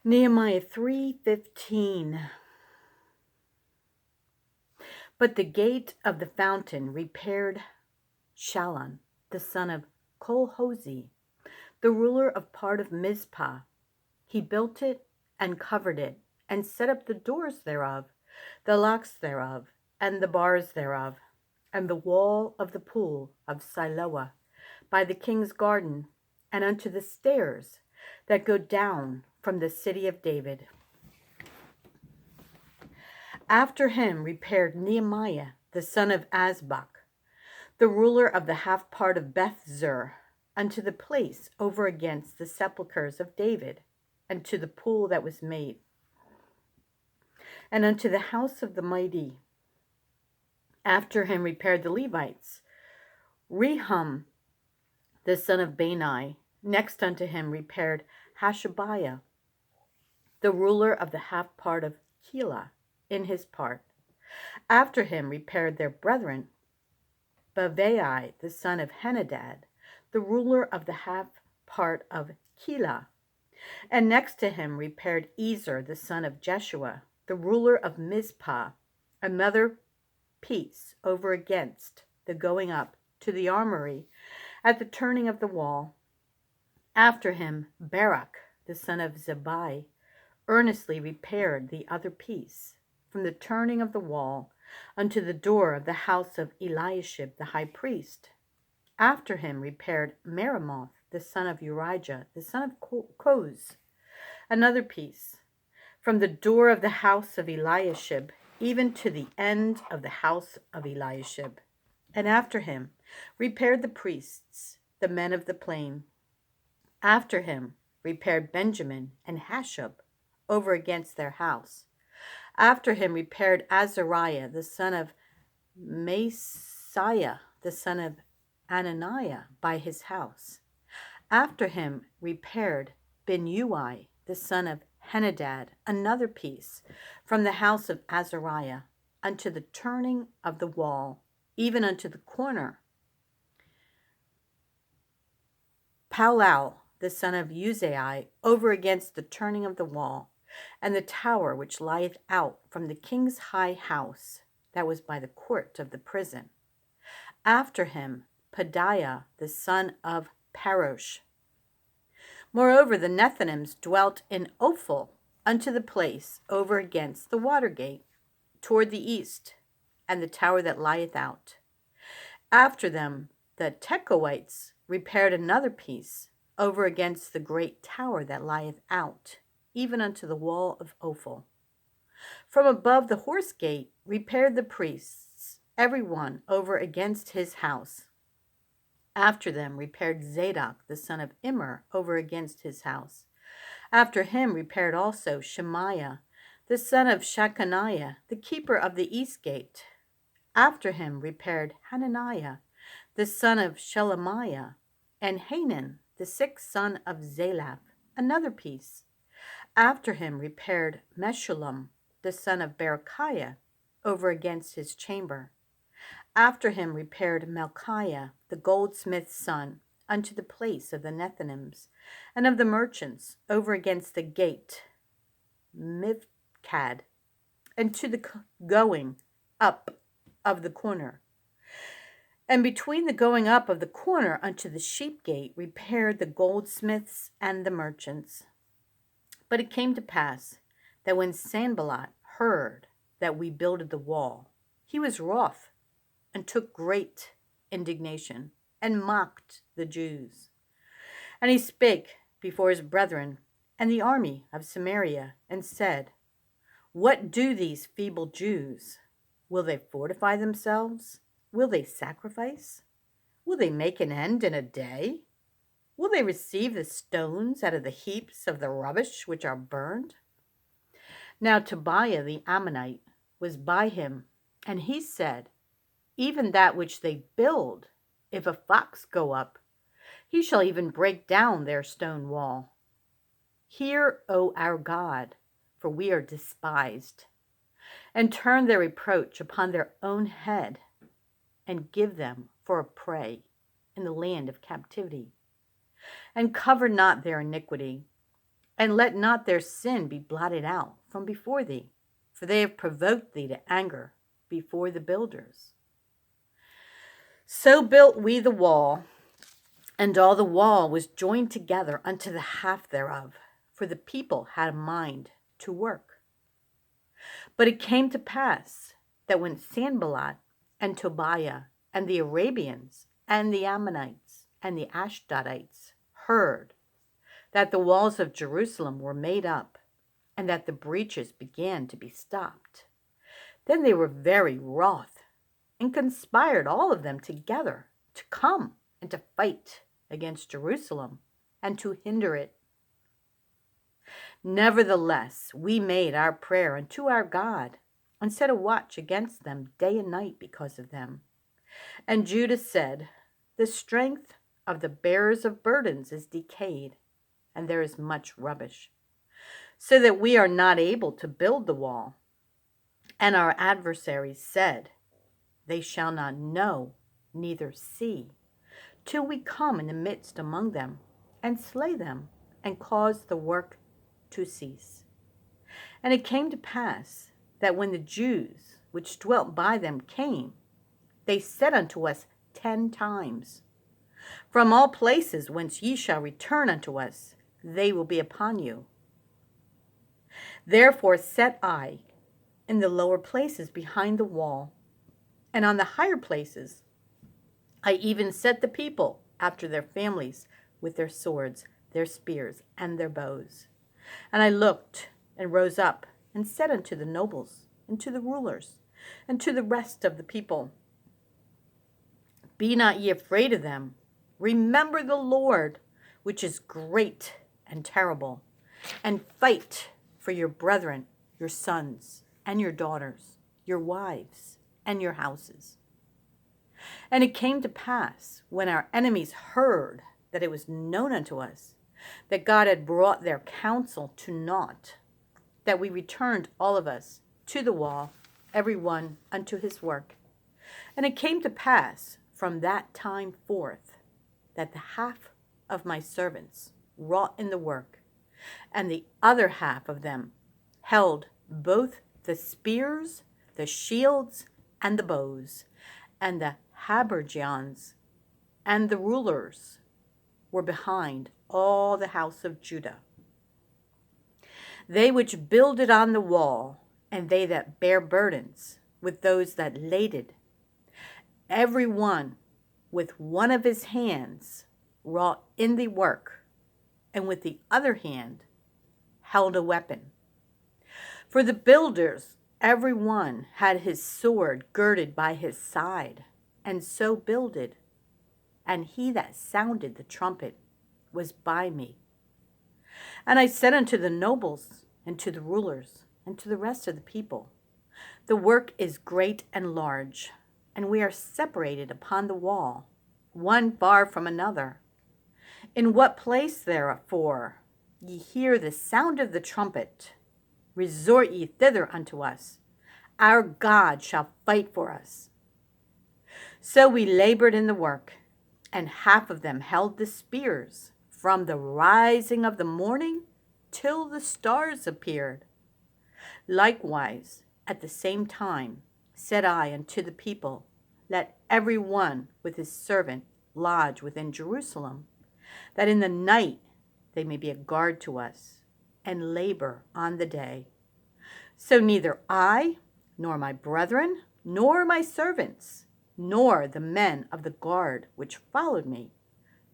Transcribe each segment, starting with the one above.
Nehemiah 3:15. But the gate of the fountain repaired Shallun, the son of Kolhozi, the ruler of part of Mizpah. He built it and covered it, and set up the doors thereof, the locks thereof, and the bars thereof, and the wall of the pool of Siloah, by the king's garden, and unto the stairs that go down from the city of David. After him repaired Nehemiah, the son of Azbuk, the ruler of the half part of Beth-zur, unto the place over against the sepulchres of David, and to the pool that was made, and unto the house of the mighty. After him repaired the Levites, Rehum, the son of Bani. Next unto him repaired Hashabiah, the ruler of the half part of Keilah, in his part. After him repaired their brethren, Bavai, the son of Henadad, the ruler of the half part of Keilah. And next to him repaired Ezer, the son of Jeshua, the ruler of Mizpah, another piece over against the going up to the armory at the turning of the wall. After him Barak, the son of Zabai, earnestly repaired the other piece, from the turning of the wall unto the door of the house of Eliashib the high priest. After him repaired Meremoth, the son of Urijah, the son of Koz, another piece, from the door of the house of Eliashib even to the end of the house of Eliashib. And after him repaired the priests, the men of the plain. After him repaired Benjamin and Hashub over against their house. After him repaired Azariah, the son of Maaseiah, the son of Ananiah, by his house. After him repaired Binnui, the son of Henadad, another piece, from the house of Azariah unto the turning of the wall, even unto the corner. Paulau, the son of Uzai, over against the turning of the wall, and the tower which lieth out from the king's high house, that was by the court of the prison. After him Pedaiah, the son of Parosh. Moreover, the Nethinims dwelt in Ophel, unto the place over against the water gate, toward the east, and the tower that lieth out. After them the Tekoites repaired another piece, over against the great tower that lieth out, even unto the wall of Ophel. From above the horse gate repaired the priests, every one over against his house. After them repaired Zadok, the son of Immer, over against his house. After him repaired also Shemaiah, the son of Shechaniah, the keeper of the east gate. After him repaired Hananiah, the son of Shelemiah, and Hanan, the sixth son of Zalaph, another piece. After him repaired Meshullam, the son of Berechiah, over against his chamber. After him repaired Melchiah, the goldsmith's son, unto the place of the Nethinims, and of the merchants, over against the gate, Mivkad, and to the going up of the corner. And between the going up of the corner unto the sheep gate repaired the goldsmiths and the merchants. But it came to pass that when Sanballat heard that we builded the wall, he was wroth, and took great indignation, and mocked the Jews. And he spake before his brethren and the army of Samaria, and said, What do these feeble Jews? Will they fortify themselves? Will they sacrifice? Will they make an end in a day? Will they receive the stones out of the heaps of the rubbish which are burned? Now Tobiah the Ammonite was by him, and he said, Even that which they build, if a fox go up, he shall even break down their stone wall. Hear, O our God, for we are despised, and turn their reproach upon their own head, and give them for a prey in the land of captivity. And cover not their iniquity, and let not their sin be blotted out from before thee, for they have provoked thee to anger before the builders. So built we the wall, and all the wall was joined together unto the half thereof, for the people had a mind to work. But it came to pass that when Sanballat and Tobiah and the Arabians and the Ammonites and the Ashdodites heard that the walls of Jerusalem were made up, and that the breaches began to be stopped, then they were very wroth, and conspired all of them together to come and to fight against Jerusalem, and to hinder it. Nevertheless, we made our prayer unto our God, and set a watch against them day and night because of them. And Judah said, the strength of the bearers of burdens is decayed, and there is much rubbish, so that we are not able to build the wall. And our adversaries said, they shall not know, neither see, till we come in the midst among them, and slay them, and cause the work to cease. And it came to pass that when the Jews which dwelt by them came, they said unto us 10 times, from all places whence ye shall return unto us, they will be upon you. Therefore set I in the lower places behind the wall, and on the higher places I even set the people after their families with their swords, their spears, and their bows. And I looked and rose up and said unto the nobles, and to the rulers, and to the rest of the people, be not ye afraid of them. Remember the Lord, which is great and terrible, and fight for your brethren, your sons, and your daughters, your wives, and your houses. And it came to pass, when our enemies heard that it was known unto us that God had brought their counsel to naught, that we returned all of us to the wall, every one unto his work. And it came to pass from that time forth that the half of my servants wrought in the work, and the other half of them held both the spears, the shields, and the bows, and the habergeons and the rulers were behind all the house of Judah. They which builded on the wall, and they that bear burdens, with those that laded, every one with one of his hands wrought in the work, and with the other hand held a weapon. For the builders, every one had his sword girded by his side, and so builded. And he that sounded the trumpet was by me. And I said unto the nobles, and to the rulers, and to the rest of the people, the work is great and large, and we are separated upon the wall, one far from another. In what place, therefore, ye hear the sound of the trumpet, resort ye thither unto us. Our God shall fight for us. So we labored in the work, and half of them held the spears from the rising of the morning till the stars appeared. Likewise, at the same time, said I unto the people, let every one with his servant lodge within Jerusalem, that in the night they may be a guard to us, and labor on the day. So neither I, nor my brethren, nor my servants, nor the men of the guard which followed me,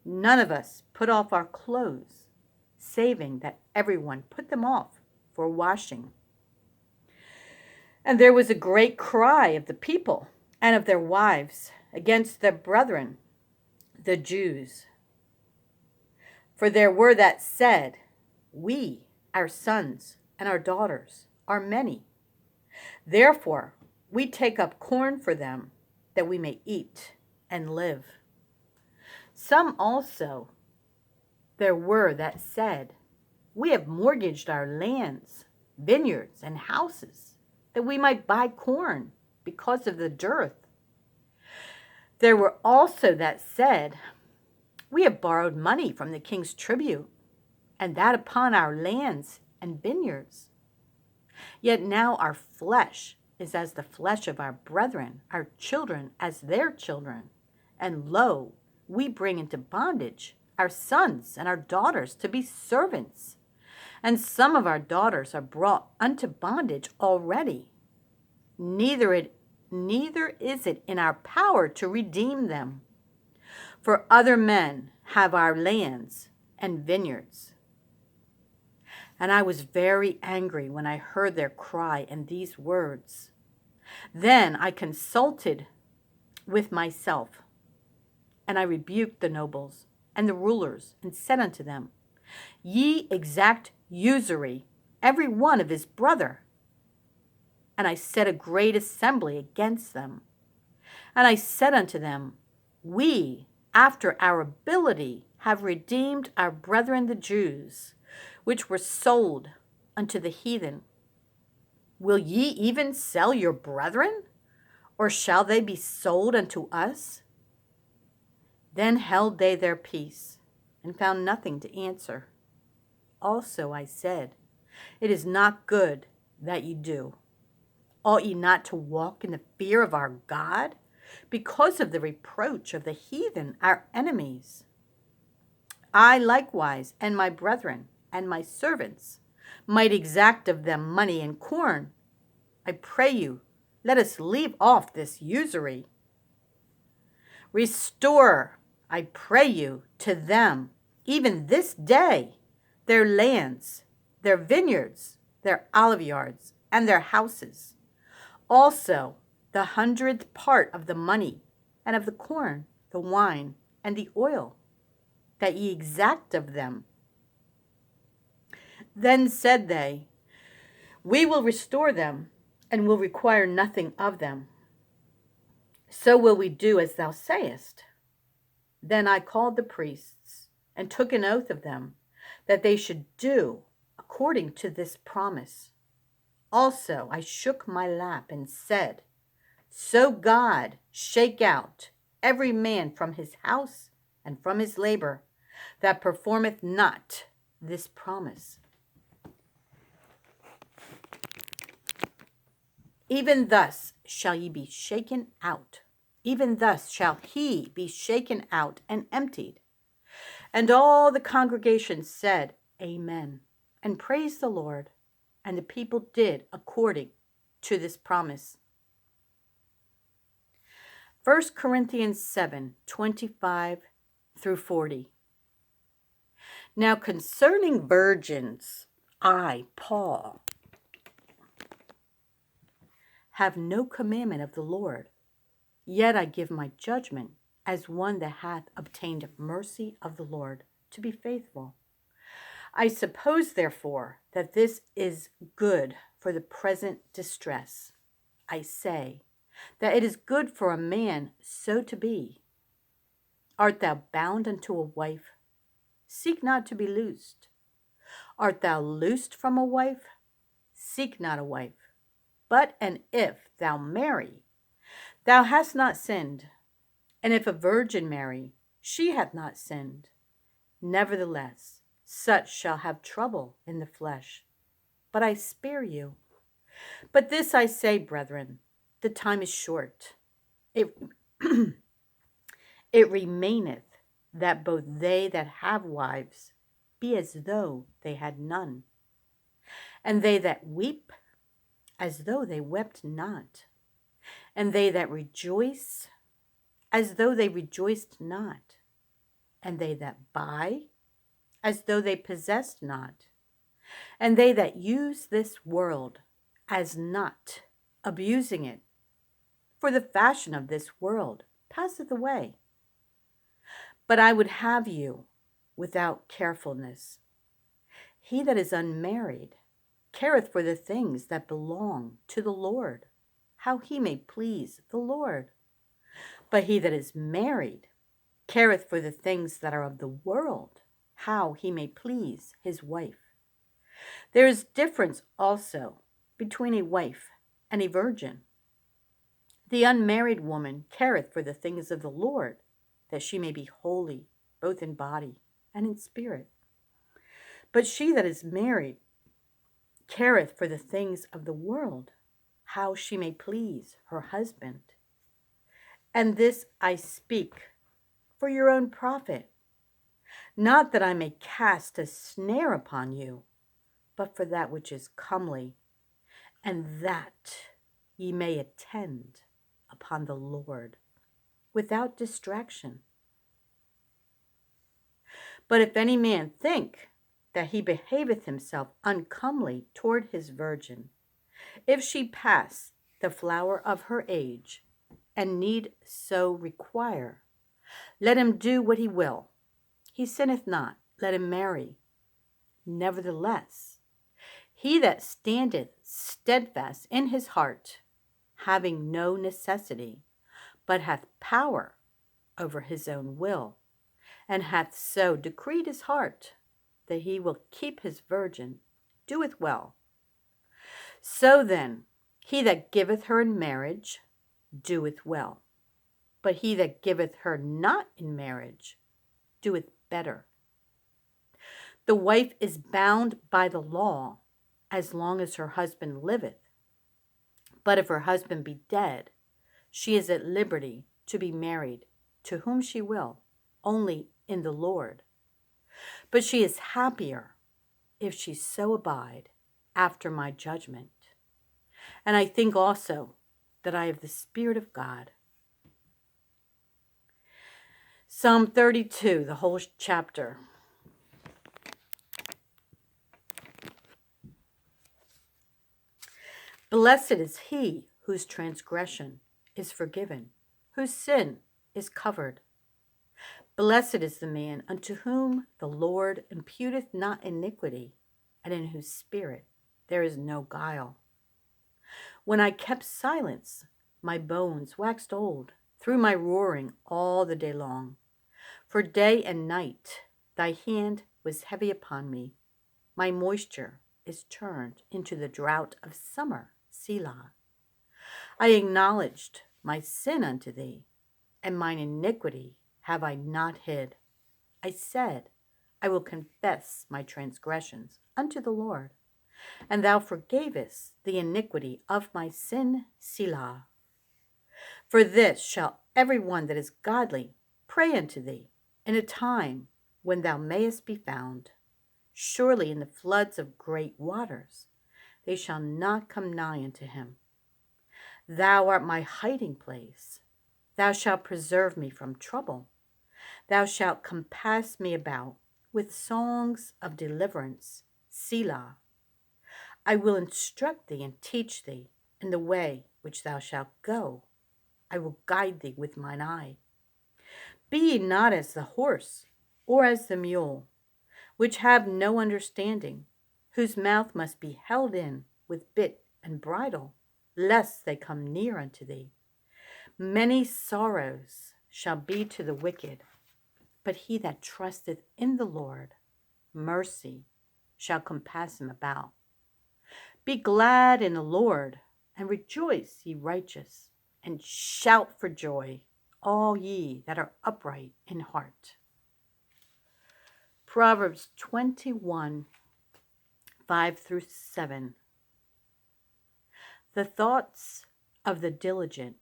none of us put off our clothes, saving that everyone put them off for washing. And there was a great cry of the people and of their wives against their brethren, the Jews. For there were that said, we, our sons and our daughters, are many. Therefore we take up corn for them, that we may eat and live. Some also there were that said, we have mortgaged our lands, vineyards, and houses, that we might buy corn because of the dearth. There were also that said, we have borrowed money from the king's tribute, and that upon our lands and vineyards. Yet now our flesh is as the flesh of our brethren, our children as their children. And lo, we bring into bondage our sons and our daughters to be servants. And some of our daughters are brought unto bondage already. Neither is it in our power to redeem them. For other men have our lands and vineyards. And I was very angry when I heard their cry and these words. Then I consulted with myself, and I rebuked the nobles and the rulers, and said unto them, Ye exact usury, every one of his brother. And I set a great assembly against them. And I said unto them, We, after our ability, have redeemed our brethren the Jews, which were sold unto the heathen. Will ye even sell your brethren? Or shall they be sold unto us? Then held they their peace, and found nothing to answer. Also I said, It is not good that ye do. Ought ye not to walk in the fear of our God, because of the reproach of the heathen, our enemies? I likewise, and my brethren, and my servants, might exact of them money and corn. I pray you, let us leave off this usury. Restore, I pray you, to them, even this day, their lands, their vineyards, their oliveyards, and their houses. Also, the 100th part of the money, and of the corn, the wine, and the oil, that ye exact of them. Then said they, We will restore them, and will require nothing of them. So will we do as thou sayest. Then I called the priests, and took an oath of them, that they should do according to this promise. Also I shook my lap, and said, So God shake out every man from his house and from his labor, that performeth not this promise. Even thus shall ye be shaken out. Even thus shall he be shaken out and emptied. And all the congregation said, Amen, and praised the Lord. And the people did according to this promise. 1 Corinthians 7:25 through 40. Now concerning virgins, I, Paul, have no commandment of the Lord, yet I give my judgment as one that hath obtained mercy of the Lord, to be faithful. I suppose, therefore, that this is good for the present distress. I say, that it is good for a man so to be. Art thou bound unto a wife? Seek not to be loosed. Art thou loosed from a wife? Seek not a wife. But and if thou marry, thou hast not sinned. And if a virgin marry, she hath not sinned. Nevertheless, such shall have trouble in the flesh. But I spare you. But this I say, brethren, the time is short. It, it remaineth that both they that have wives be as though they had none, and they that weep as though they wept not, and they that rejoice as though they rejoiced not, and they that buy as though they possessed not, and they that use this world as not, abusing it. For the fashion of this world passeth away. But I would have you without carefulness. He that is unmarried careth for the things that belong to the Lord, how he may please the Lord. But he that is married careth for the things that are of the world, how he may please his wife. There is difference also between a wife and a virgin. The unmarried woman careth for the things of the Lord, that she may be holy, both in body and in spirit. But she that is married careth for the things of the world, how she may please her husband. And this I speak for your own profit, not that I may cast a snare upon you, but for that which is comely, and that ye may attend upon the Lord without distraction. But if any man think that he behaveth himself uncomely toward his virgin, if she pass the flower of her age, and need so require, let him do what he will. He sinneth not, let him marry. Nevertheless, he that standeth steadfast in his heart, having no necessity, but hath power over his own will, and hath so decreed his heart that he will keep his virgin, doeth well. So then, he that giveth her in marriage doeth well, but he that giveth her not in marriage doeth better. The wife is bound by the law as long as her husband liveth. But if her husband be dead, she is at liberty to be married to whom she will, only in the Lord. But she is happier if she so abide after my judgment. And I think also that I have the Spirit of God. Psalm 32, the whole chapter. Blessed is he whose transgression is forgiven, whose sin is covered. Blessed is the man unto whom the Lord imputeth not iniquity, and in whose spirit there is no guile. When I kept silence, my bones waxed old through my roaring all the day long. For day and night thy hand was heavy upon me. My moisture is turned into the drought of summer, Selah. I acknowledged my sin unto thee, and mine iniquity have I not hid. I said, I will confess my transgressions unto the Lord, and thou forgavest the iniquity of my sin, Selah. For this shall every one that is godly pray unto thee in a time when thou mayest be found. Surely in the floods of great waters they shall not come nigh unto him. Thou art my hiding place. Thou shalt preserve me from trouble. Thou shalt compass me about with songs of deliverance, Selah. I will instruct thee and teach thee in the way which thou shalt go. I will guide thee with mine eye. Be ye not as the horse or as the mule, which have no understanding, whose mouth must be held in with bit and bridle, lest they come near unto thee. Many sorrows shall be to the wicked, but he that trusteth in the Lord, mercy shall compass him about. Be glad in the Lord, and rejoice, ye righteous, and shout for joy, all ye that are upright in heart. Proverbs 21, 5 through 7. The thoughts of the diligent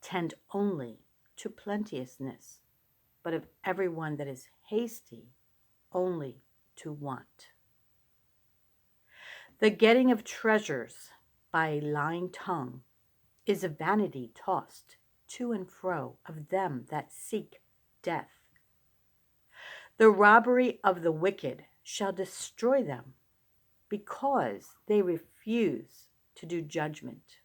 tend only to plenteousness, but of everyone that is hasty, only to want. The getting of treasures by a lying tongue is a vanity tossed to and fro of them that seek death. The robbery of the wicked shall destroy them, because they refuse to do judgment.